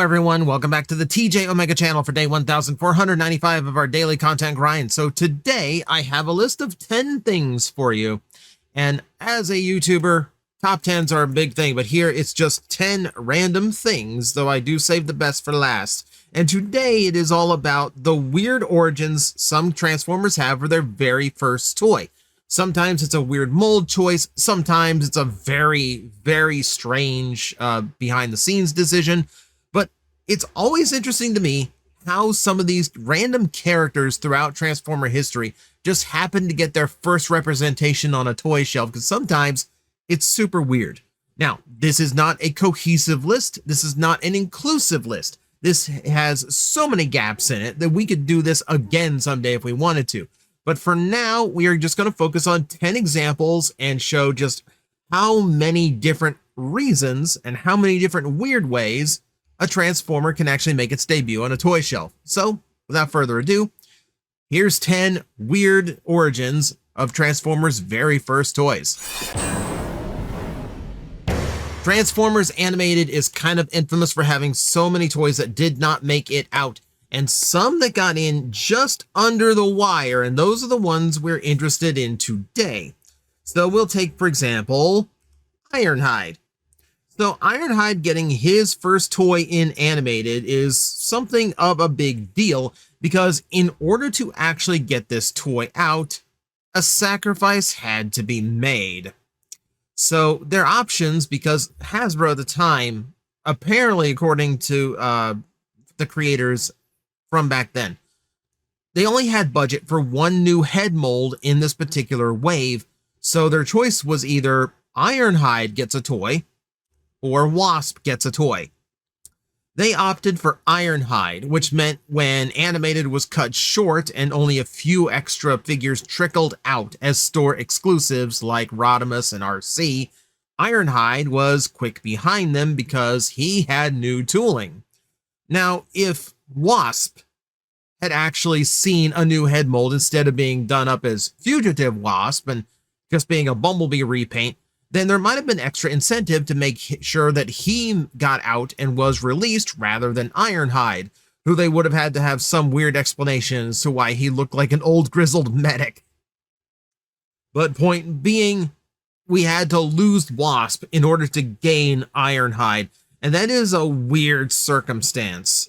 everyone, welcome back to the TJOmega channel for day 1495 of our daily content grind. So today I have a list of 10 things for you, and as a YouTuber, top 10s are a big thing, but here it's just 10 random things, though I do save the best for last. And today it is all about the weird origins some Transformers have for their very first toy. Sometimes it's a weird mold choice, sometimes it's a very, very strange behind-the-scenes decision, but it's always interesting to me how some of these random characters throughout Transformer history just happen to get their first representation on a toy shelf, because sometimes it's super weird. Now, this is not a cohesive list, this is not an inclusive list. This has so many gaps in it that we could do this again someday if we wanted to. But for now, we are just going to focus on 10 examples and show just how many different reasons and how many different weird ways a Transformer can actually make its debut on a toy shelf. So, without further ado, here's 10 weird origins of Transformers' very first toys. Transformers Animated is kind of infamous for having so many toys that did not make it out, and some that got in just under the wire, and those are the ones we're interested in today. So we'll take, for example, Ironhide. So Ironhide getting his first toy in Animated is something of a big deal, because in order to actually get this toy out, a sacrifice had to be made. So their options, because Hasbro at the time, apparently according to the creators from back then, they only had budget for one new head mold in this particular wave, so their choice was either Ironhide gets a toy or Wasp gets a toy. They opted for Ironhide, which meant when Animated was cut short and only a few extra figures trickled out as store exclusives like Rodimus and Arcee, Ironhide was quick behind them because he had new tooling. Now, if Wasp had actually seen a new head mold instead of being done up as Fugitive Wasp and just being a Bumblebee repaint, then there might have been extra incentive to make sure that he got out and was released rather than Ironhide, who they would have had to have some weird explanation as to why he looked like an old grizzled medic. But point being, we had to lose Wasp in order to gain Ironhide, and that is a weird circumstance.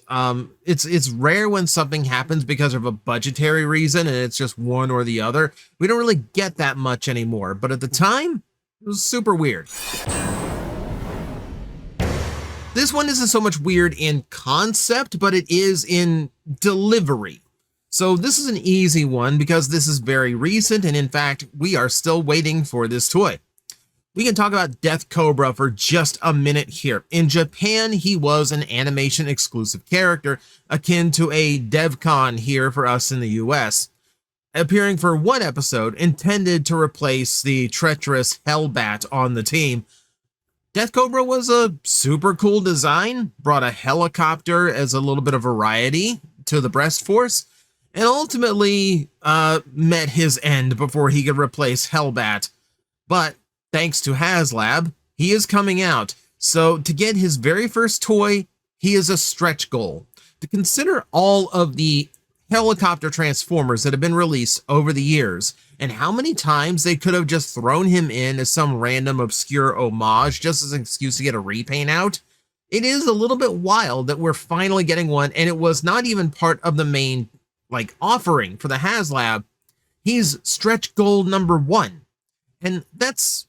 It's rare when something happens because of a budgetary reason and it's just one or the other. We don't really get that much anymore, but at the time, it was super weird. This one isn't so much weird in concept, but it is in delivery. So this is an easy one because this is very recent, and in fact, we are still waiting for this toy. We can talk about Death Cobra for just a minute here. In Japan, he was an animation exclusive character, akin to a DevCon here for us in the US. Appearing for one episode intended to replace the treacherous Hellbat on the team. Death Cobra was a super cool design, brought a helicopter as a little bit of variety to the Breast Force, and ultimately met his end before he could replace Hellbat. But thanks to HasLab, he is coming out, so to get his very first toy, he is a stretch goal. To consider all of the helicopter Transformers that have been released over the years, and how many times they could have just thrown him in as some random obscure homage just as an excuse to get a repaint out, it is a little bit wild that we're finally getting one, and it was not even part of the main offering for the HasLab. He's stretch goal number 1, and that's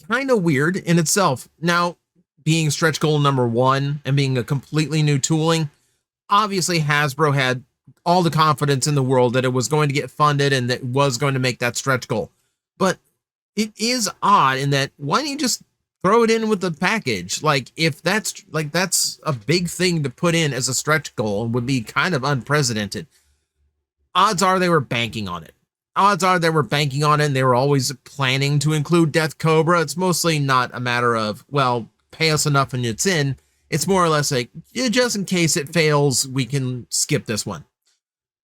kind of weird in itself. Now, being stretch goal number 1 and being a completely new tooling, obviously Hasbro had all the confidence in the world that it was going to get funded and that it was going to make that stretch goal. But it is odd in that, why don't you just throw it in with the package? If that's a big thing to put in as a stretch goal and would be kind of unprecedented. Odds are they were banking on it. Odds are they were banking on it and they were always planning to include Death Cobra. It's mostly not a matter of, well, pay us enough and it's in. It's more or less like, just in case it fails, we can skip this one.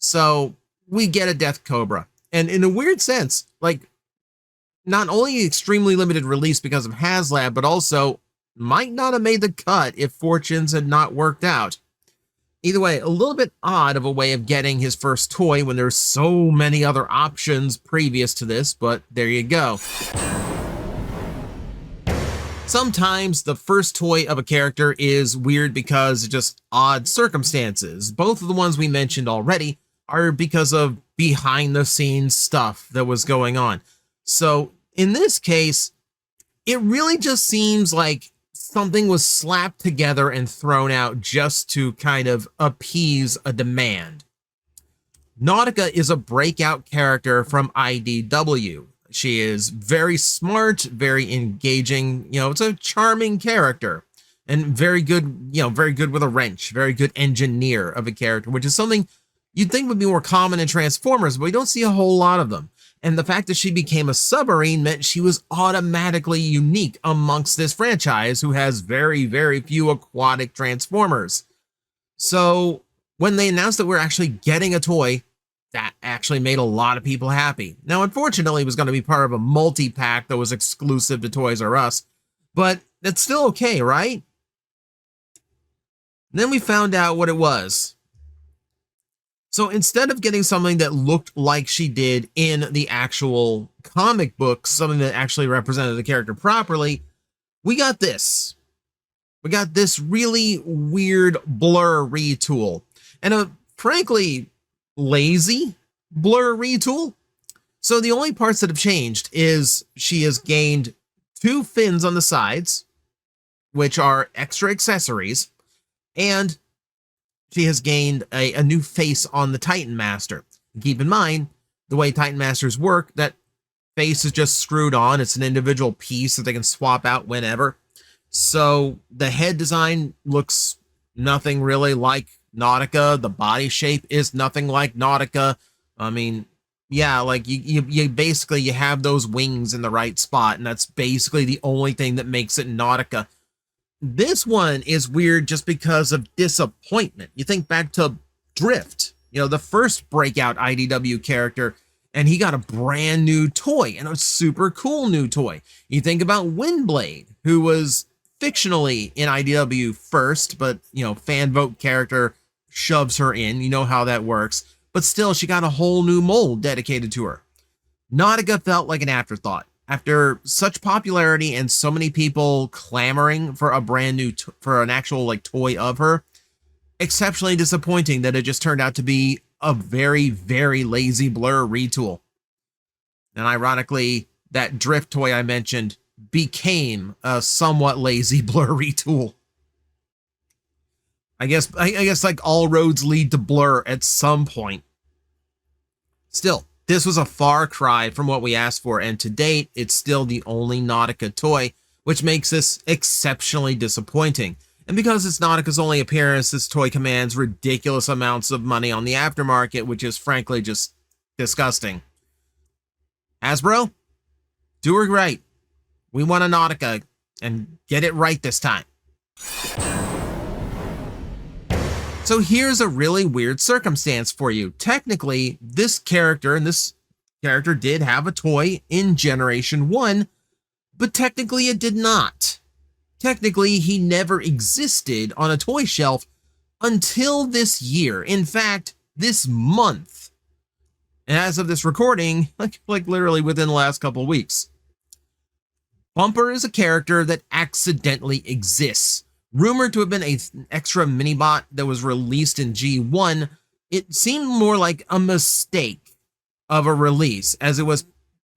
So we get a Death Cobra. And in a weird sense, not only extremely limited release because of HasLab, but also might not have made the cut if fortunes had not worked out. Either way, a little bit odd of a way of getting his first toy when there's so many other options previous to this, but there you go. Sometimes the first toy of a character is weird because of just odd circumstances. Both of the ones we mentioned already are because of behind the scenes stuff that was going on. So in this case, it really just seems like something was slapped together and thrown out just to kind of appease a demand. Nautica is a breakout character from IDW. She is very smart, very engaging, it's a charming character and very good, very good with a wrench, very good engineer of a character, which is something you'd think would be more common in Transformers, but we don't see a whole lot of them. And the fact that she became a submarine meant she was automatically unique amongst this franchise, who has very, very few aquatic Transformers. So when they announced that we're actually getting a toy, that actually made a lot of people happy. Now, unfortunately, it was going to be part of a multi-pack that was exclusive to Toys R Us, but that's still okay, right? And then we found out what it was. So instead of getting something that looked like she did in the actual comic books, something that actually represented the character properly, we got this. We got this really weird blur retool. And a frankly lazy blur retool. So the only parts that have changed is she has gained 2 fins on the sides, which are extra accessories, and she has gained a new face on the Titan Master. Keep in mind, the way Titan Masters work, that face is just screwed on. It's an individual piece that they can swap out whenever. So the head design looks nothing really like Nautica. The body shape is nothing like Nautica. I mean, yeah, like you basically you have those wings in the right spot, and that's basically the only thing that makes it Nautica. This one is weird just because of disappointment. You think back to Drift, the first breakout IDW character, and he got a brand new toy, and a super cool new toy. You think about Windblade, who was fictionally in IDW first, but, fan vote character shoves her in. You know how that works. But still, she got a whole new mold dedicated to her. Nautica felt like an afterthought. After such popularity and so many people clamoring for a brand new, for an actual toy of her, exceptionally disappointing that it just turned out to be a very, very lazy blur retool. And ironically, that Drift toy I mentioned became a somewhat lazy blur retool. I guess all roads lead to blur at some point. Still, this was a far cry from what we asked for, and to date, it's still the only Nautica toy, which makes this exceptionally disappointing. And because it's Nautica's only appearance, this toy commands ridiculous amounts of money on the aftermarket, which is frankly just disgusting. Hasbro, do her right. We want a Nautica, and get it right this time. So here's a really weird circumstance for you. Technically, this character did have a toy in Generation 1, but technically it did not. Technically, he never existed on a toy shelf until this year. In fact, this month. And as of this recording, like literally within the last couple of weeks. Bumper is a character that accidentally exists. Rumored to have been an extra mini-bot that was released in G1, it seemed more like a mistake of a release, as it was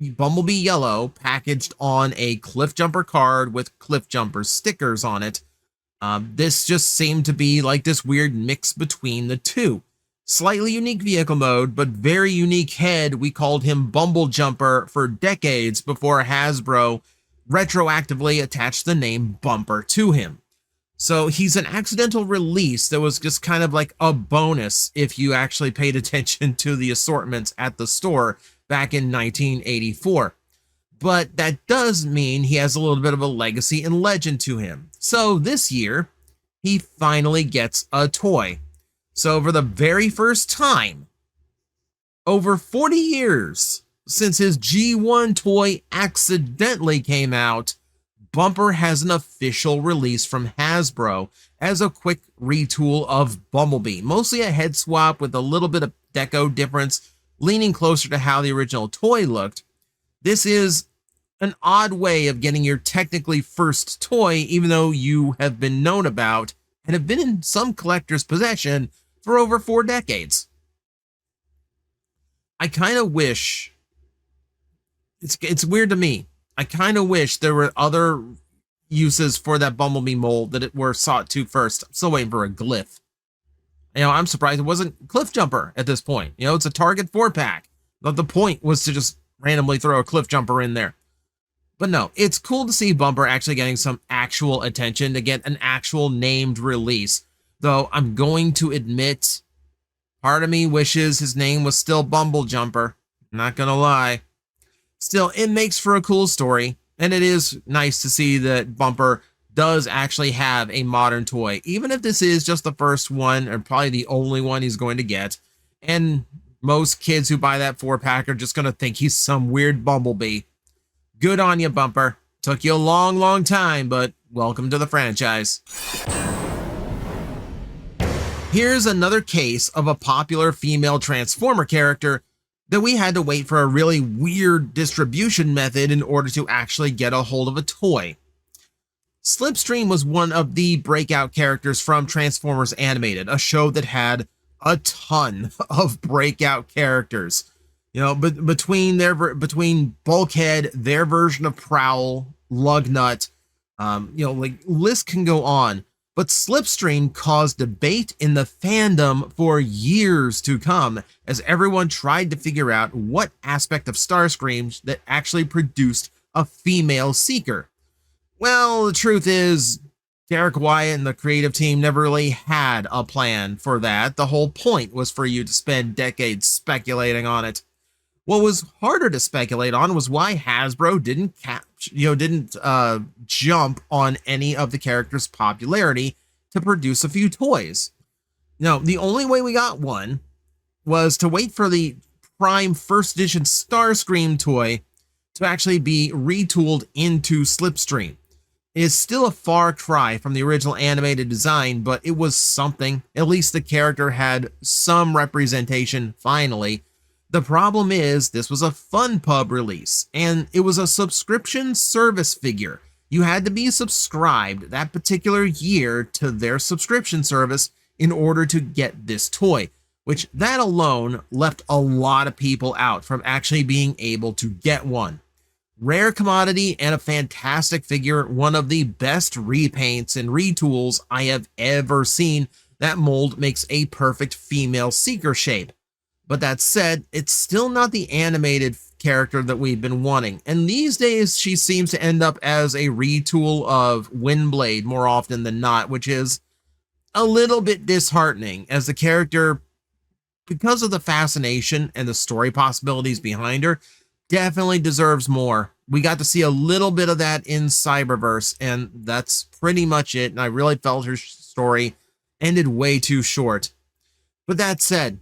Bumblebee Yellow packaged on a Cliffjumper card with Cliffjumper stickers on it. This just seemed to be like this weird mix between the two. Slightly unique vehicle mode, but very unique head. We called him Bumblejumper for decades before Hasbro retroactively attached the name Bumper to him. So he's an accidental release that was just kind of like a bonus if you actually paid attention to the assortments at the store back in 1984. But that does mean he has a little bit of a legacy and legend to him. So this year, he finally gets a toy. So for the very first time, over 40 years since his G1 toy accidentally came out, Bumper has an official release from Hasbro as a quick retool of Bumblebee, mostly a head swap with a little bit of deco difference, leaning closer to how the original toy looked. This is an odd way of getting your technically first toy, even though you have been known about and have been in some collectors' possession for over 4 decades. I kind of wish, it's weird to me, I kind of wish there were other uses for that Bumblebee mold that it were sought to first. I'm still waiting for a glyph. I'm surprised it wasn't Cliff Jumper at this point. It's a Target 4-pack. But the point was to just randomly throw a Cliff Jumper in there. But no, it's cool to see Bumper actually getting some actual attention, to get an actual named release. Though I'm going to admit, part of me wishes his name was still Bumble Jumper. Not gonna lie. Still, it makes for a cool story, and it is nice to see that Bumper does actually have a modern toy, even if this is just the first one, or probably the only one he's going to get. And most kids who buy that 4-pack are just going to think he's some weird Bumblebee. Good on you, Bumper. Took you a long, long time, but welcome to the franchise. Here's another case of a popular female Transformer character that we had to wait for a really weird distribution method in order to actually get a hold of a toy. Slipstream was one of the breakout characters from Transformers Animated, a show that had a ton of breakout characters. But between Bulkhead, their version of Prowl, Lugnut, list can go on. But Slipstream caused debate in the fandom for years to come, as everyone tried to figure out what aspect of Starscream that actually produced a female Seeker. Well, the truth is, Derek Wyatt and the creative team never really had a plan for that. The whole point was for you to spend decades speculating on it. What was harder to speculate on was why Hasbro didn't jump on any of the characters' popularity to produce a few toys. The only way we got one was to wait for the Prime First Edition Starscream toy to actually be retooled into Slipstream. It is still a far cry from the original animated design, but it was something. At least the character had some representation finally. The problem is, this was a Fun Pub release, and it was a subscription service figure. You had to be subscribed that particular year to their subscription service in order to get this toy, which that alone left a lot of people out from actually being able to get one. Rare commodity and a fantastic figure, one of the best repaints and retools I have ever seen. That mold makes a perfect female Seeker shape. But that said, it's still not the animated character that we've been wanting, and these days she seems to end up as a retool of Windblade more often than not, which is a little bit disheartening, as the character, because of the fascination and the story possibilities behind her, definitely deserves more. We got to see a little bit of that in Cyberverse, and that's pretty much it, and I really felt her story ended way too short. But that said,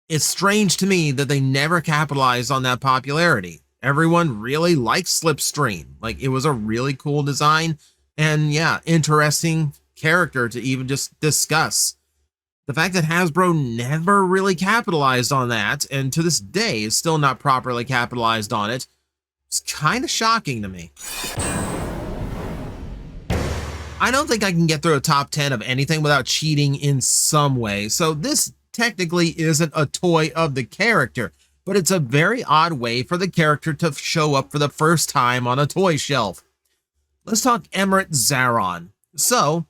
it's strange to me that they never capitalized on that popularity. Everyone really likes Slipstream. It was a really cool design, and yeah, interesting character to even just discuss. The fact that Hasbro never really capitalized on that, and to this day is still not properly capitalized on it, is kind of shocking to me. I don't think I can get through a top 10 of anything without cheating in some way, so this technically isn't a toy of the character, but it's a very odd way for the character to show up for the first time on a toy shelf. Let's talk Emirate Xaaron. So,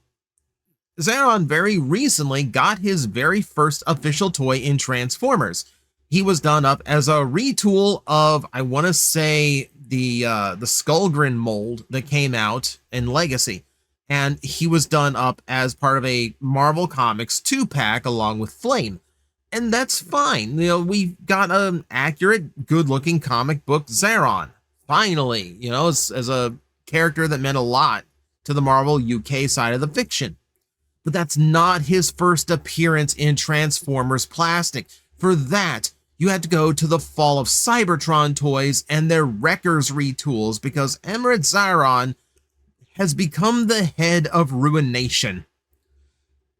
Xaaron very recently got his very first official toy in Transformers. He was done up as a retool of, I want to say, the Skullgrin mold that came out in Legacy. And he was done up as part of a Marvel Comics 2-pack along with Flame. And that's fine. We got an accurate, good-looking comic book Xaaron. Finally, as a character that meant a lot to the Marvel UK side of the fiction. But that's not his first appearance in Transformers Plastic. For that, you had to go to the Fall of Cybertron toys and their Wreckers retools because Emirate Xaaron has become the head of Ruination.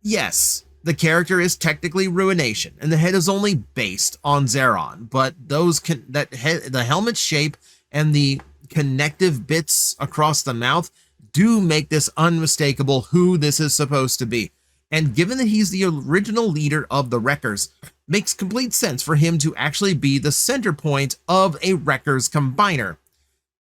Yes, the character is technically Ruination, and the head is only based on Xaaron, but the helmet shape and the connective bits across the mouth do make this unmistakable who this is supposed to be. And given that he's the original leader of the Wreckers, makes complete sense for him to actually be the center point of a Wreckers combiner.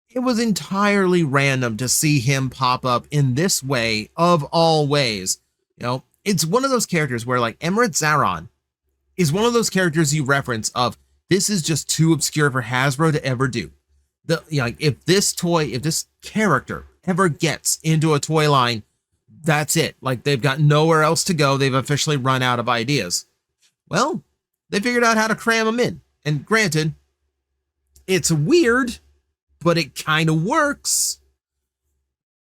It was entirely random to see him pop up in this way of all ways. You know, it's one of those characters where, like, Emirate Xaaron is one of those characters you reference of, this is just too obscure for Hasbro to ever do. If this character ever gets into a toy line, that's it. Like, they've got nowhere else to go. They've officially run out of ideas. Well, they figured out how to cram them in. And granted, it's weird, but it kind of works.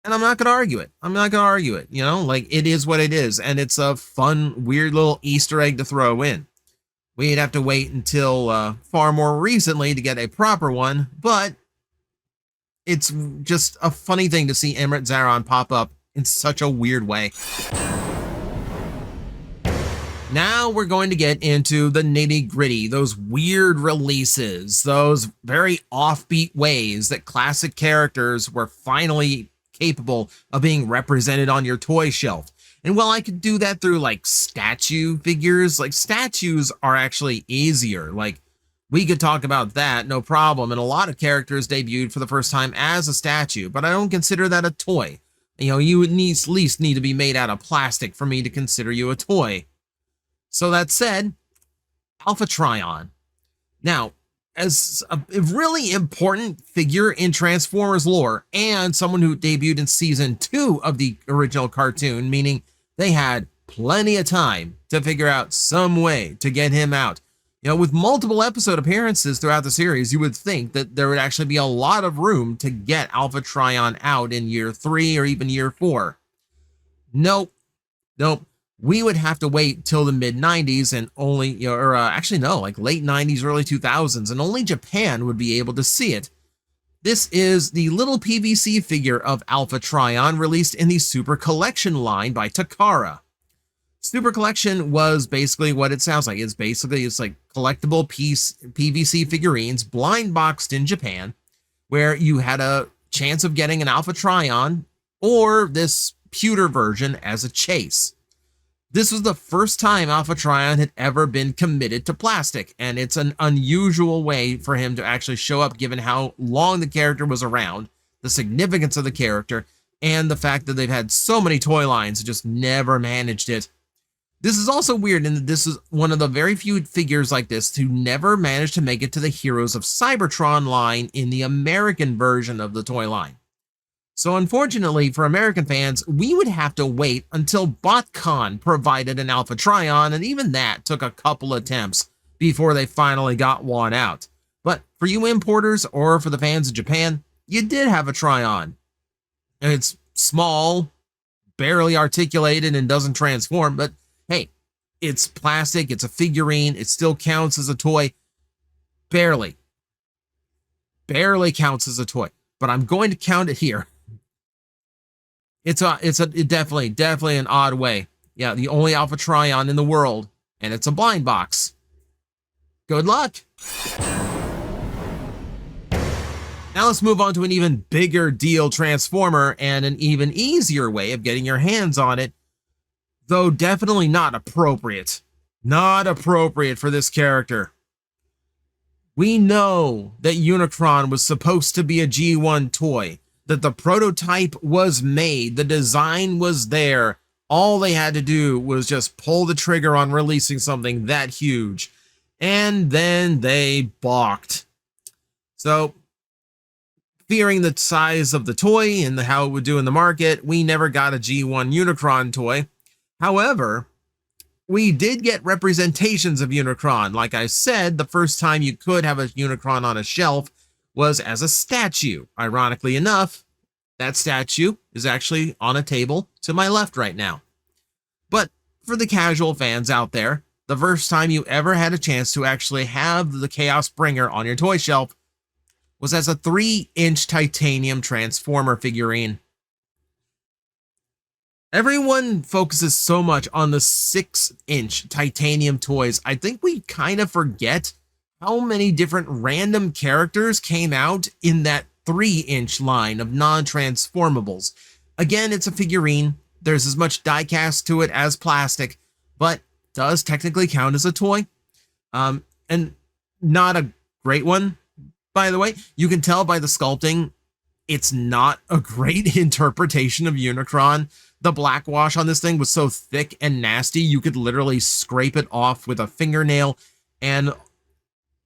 And I'm not going to argue it. You know, like, it is what it is. And it's a fun, weird little Easter egg to throw in. We'd have to wait until far more recently to get a proper one. But it's just a funny thing to see Emirate Xaaron pop up in such a weird way. Now we're going to get into the nitty-gritty, those weird releases, those very offbeat ways that classic characters were finally capable of being represented on your toy shelf. And while I could do that through, like, statue figures, like, statues are actually easier. Like, we could talk about that, no problem. And a lot of characters debuted for the first time as a statue, but I don't consider that a toy. You know, you would at least need to be made out of plastic for me to consider you a toy. So that said, Alpha Trion. Now, as a really important figure in Transformers lore and someone who debuted in season 2 of the original cartoon, meaning they had plenty of time to figure out some way to get him out. You know, with multiple episode appearances throughout the series, you would think that there would actually be a lot of room to get Alpha Trion out in year 3 or even year 4. Nope. We would have to wait till the mid-90s and only, like late 90s, early 2000s, and only Japan would be able to see it. This is the little PVC figure of Alpha Trion released in the Super Collection line by Takara. Super Collection was basically what it sounds like. It's like collectible PVC figurines blind boxed in Japan, where you had a chance of getting an Alpha Trion or this pewter version as a chase. This was the first time Alpha Trion had ever been committed to plastic, and it's an unusual way for him to actually show up given how long the character was around, the significance of the character, and the fact that they've had so many toy lines that just never managed it. This is also weird in that this is one of the very few figures like this to never manage to make it to the Heroes of Cybertron line in the American version of the toy line. So unfortunately for American fans, we would have to wait until BotCon provided an Alpha Trion, and even that took a couple attempts before they finally got one out. But for you importers or for the fans of Japan, you did have a Trion. And it's small, barely articulated, and doesn't transform, but hey, it's plastic, it's a figurine, it still counts as a toy. Barely counts as a toy, but I'm going to count it here. It's definitely an odd way. Yeah, the only Alpha Trion in the world, and it's a blind box. Good luck. Now let's move on to an even bigger deal Transformer and an even easier way of getting your hands on it, though definitely not appropriate. Not appropriate for this character. We know that Unicron was supposed to be a G1 toy, that the prototype was made, the design was there. All they had to do was just pull the trigger on releasing something that huge. And then they balked. So, fearing the size of the toy and how it would do in the market, we never got a G1 Unicron toy. However, we did get representations of Unicron. Like I said, the first time you could have a Unicron on a shelf was as a statue. Ironically enough, that statue is actually on a table to my left right now. But for the casual fans out there, the first time you ever had a chance to actually have the Chaos Bringer on your toy shelf was as a 3-inch titanium Transformer figurine. Everyone focuses so much on the 6-inch titanium toys. I think we kind of forget how many different random characters came out in that 3-inch line of non-transformables. Again, it's a figurine. There's as much die-cast to it as plastic, but does technically count as a toy. And not a great one, by the way. You can tell by the sculpting, it's not a great interpretation of Unicron. The black wash on this thing was so thick and nasty, you could literally scrape it off with a fingernail, and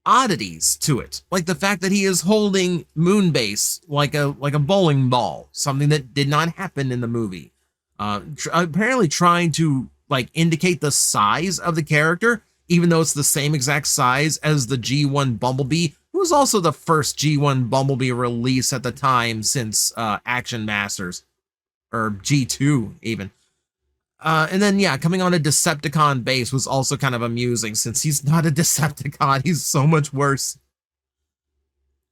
oddities to it, like the fact that he is holding Moonbase like a bowling ball, something that did not happen in the movie. Apparently trying to like indicate the size of the character, even though it's the same exact size as the G1 Bumblebee, who was also the first G1 Bumblebee release at the time since Action Masters, or G2 even. And then, yeah, coming on a Decepticon base was also kind of amusing, since he's not a Decepticon. He's so much worse.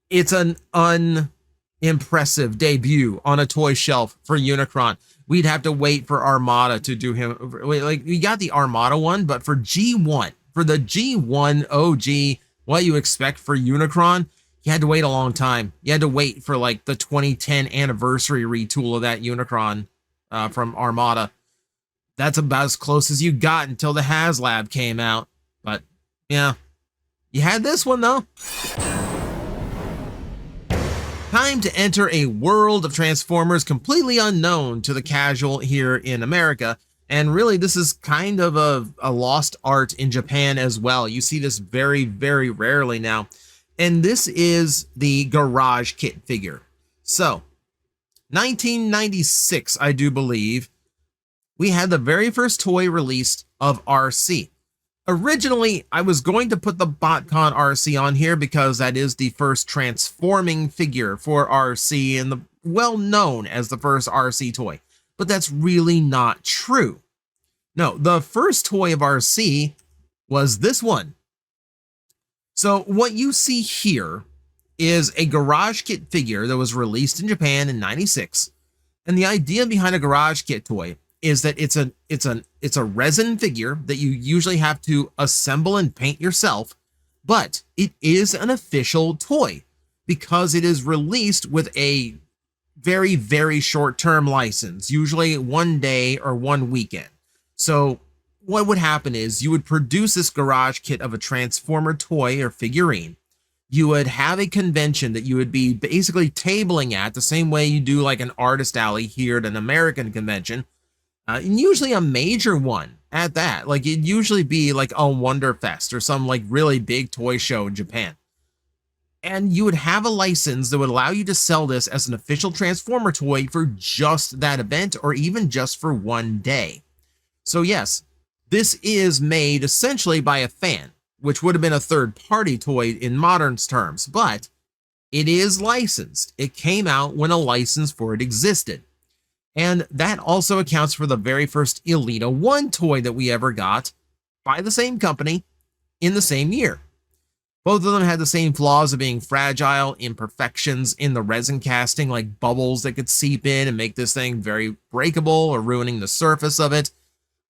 It's an unimpressive debut on a toy shelf for Unicron. We'd have to wait for Armada to do him. Like, we got the Armada one, but for G1, for the G1 OG, what you expect for Unicron, you had to wait a long time. You had to wait for, like, the 2010 anniversary retool of that Unicron from Armada. That's about as close as you got until the HasLab came out. But, yeah. You had this one, though. Time to enter a world of Transformers completely unknown to the casual here in America. And really, this is kind of a lost art in Japan as well. You see this very, very rarely now. And this is the Garage Kit figure. So, 1996, I do believe, we had the very first toy released of Arcee. Originally, I was going to put the BotCon Arcee on here because that is the first transforming figure for Arcee and the well known as the first Arcee toy. But that's really not true. No, the first toy of Arcee was this one. So what you see here is a Garage Kit figure that was released in Japan in '96. And the idea behind a Garage Kit toy is that it's a resin figure that you usually have to assemble and paint yourself, but it is an official toy because it is released with a very, very short-term license, usually 1 day or 1 weekend. So what would happen is you would produce this Garage Kit of a Transformer toy or figurine. You would have a convention that you would be basically tabling at the same way you do like an artist alley here at an American convention. And usually a major one at that. Like it'd usually be like a Wonderfest or some like really big toy show in Japan. And you would have a license that would allow you to sell this as an official Transformer toy for just that event or even just for 1 day. So yes, this is made essentially by a fan, which would have been a third-party toy in modern terms, but it is licensed. It came out when a license for it existed. And that also accounts for the very first Elita 1 toy that we ever got by the same company in the same year. Both of them had the same flaws of being fragile, imperfections in the resin casting, like bubbles that could seep in and make this thing very breakable or ruining the surface of it.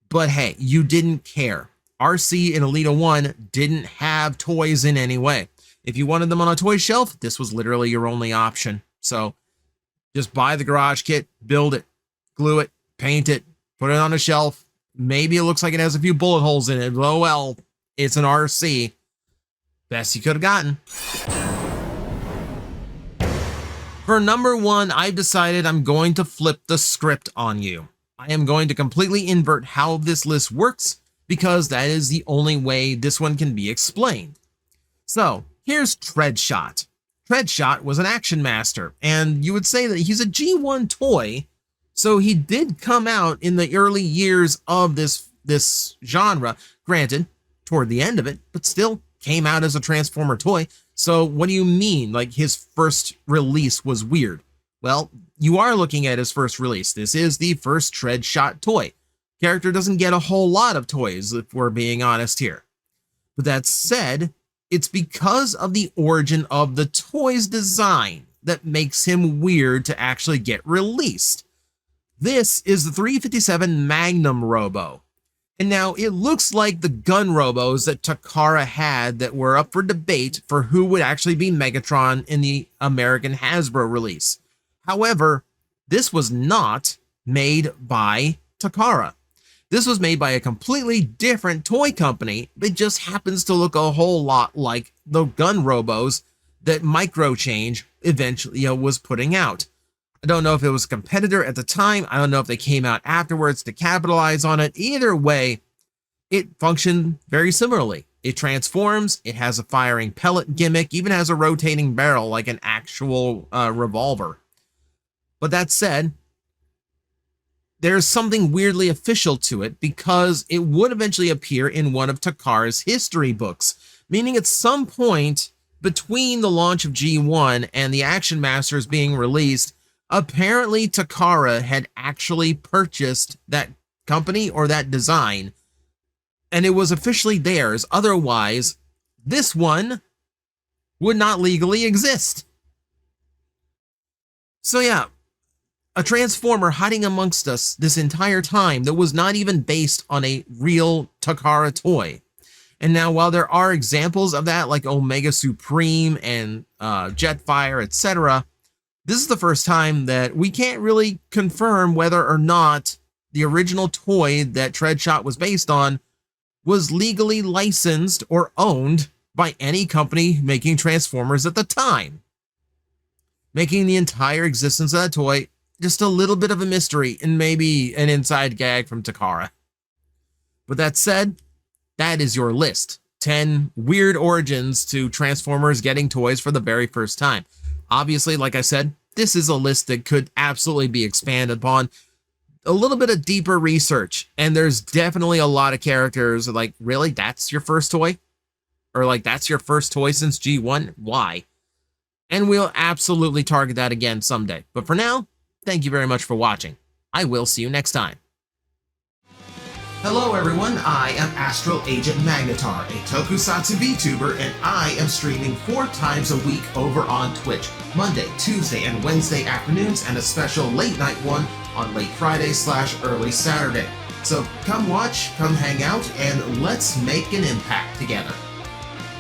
But hey, you didn't care. Arcee and Elita 1 didn't have toys in any way. If you wanted them on a toy shelf, this was literally your only option. So just buy the Garage Kit, build it, glue it, paint it, put it on a shelf. Maybe it looks like it has a few bullet holes in it. Oh well, it's an Arcee. Best you could have gotten. For number 1, I've decided I'm going to flip the script on you. I am going to completely invert how this list works because that is the only way this one can be explained. So here's Treadshot. Treadshot was an Action Master, and you would say that he's a G1 toy, so he did come out in the early years of this genre, granted, toward the end of it, but still came out as a Transformer toy. So what do you mean, like his first release was weird? Well, you are looking at his first release. This is the first Treadshot toy. Character doesn't get a whole lot of toys, if we're being honest here. But that said, it's because of the origin of the toy's design that makes him weird to actually get released. This is the 357 Magnum Robo. And now it looks like the gun robos that Takara had that were up for debate for who would actually be Megatron in the American Hasbro release. However, this was not made by Takara. This was made by a completely different toy company that just happens to look a whole lot like the gun robos that Microchange eventually was putting out. I don't know if it was a competitor at the time. I don't know if they came out afterwards to capitalize on it. Either way, it functioned very similarly. It transforms, it has a firing pellet gimmick, even has a rotating barrel like an actual revolver. But that said, there's something weirdly official to it because it would eventually appear in one of Takara's history books, meaning at some point between the launch of G1 and the Action Masters being released, apparently Takara had actually purchased that company or that design, and it was officially theirs. Otherwise, this one would not legally exist. So yeah, a Transformer hiding amongst us this entire time that was not even based on a real Takara toy. And now, while there are examples of that, like Omega Supreme and Jetfire, etc., this is the first time that we can't really confirm whether or not the original toy that Treadshot was based on was legally licensed or owned by any company making Transformers at the time, making the entire existence of that toy just a little bit of a mystery and maybe an inside gag from Takara. But that said, that is your list. 10 weird origins to Transformers getting toys for the very first time. Obviously, like I said, this is a list that could absolutely be expanded upon. A little bit of deeper research, and there's definitely a lot of characters like, really, that's your first toy? Or like, that's your first toy since G1? Why? And we'll absolutely target that again someday. But for now, thank you very much for watching. I will see you next time. Hello everyone, I am Astral Agent Magnetar, a tokusatsu VTuber, and I am streaming 4 times a week over on Twitch, Monday, Tuesday, and Wednesday afternoons, and a special late night one on late Friday/early Saturday. So come watch, come hang out, and let's make an impact together.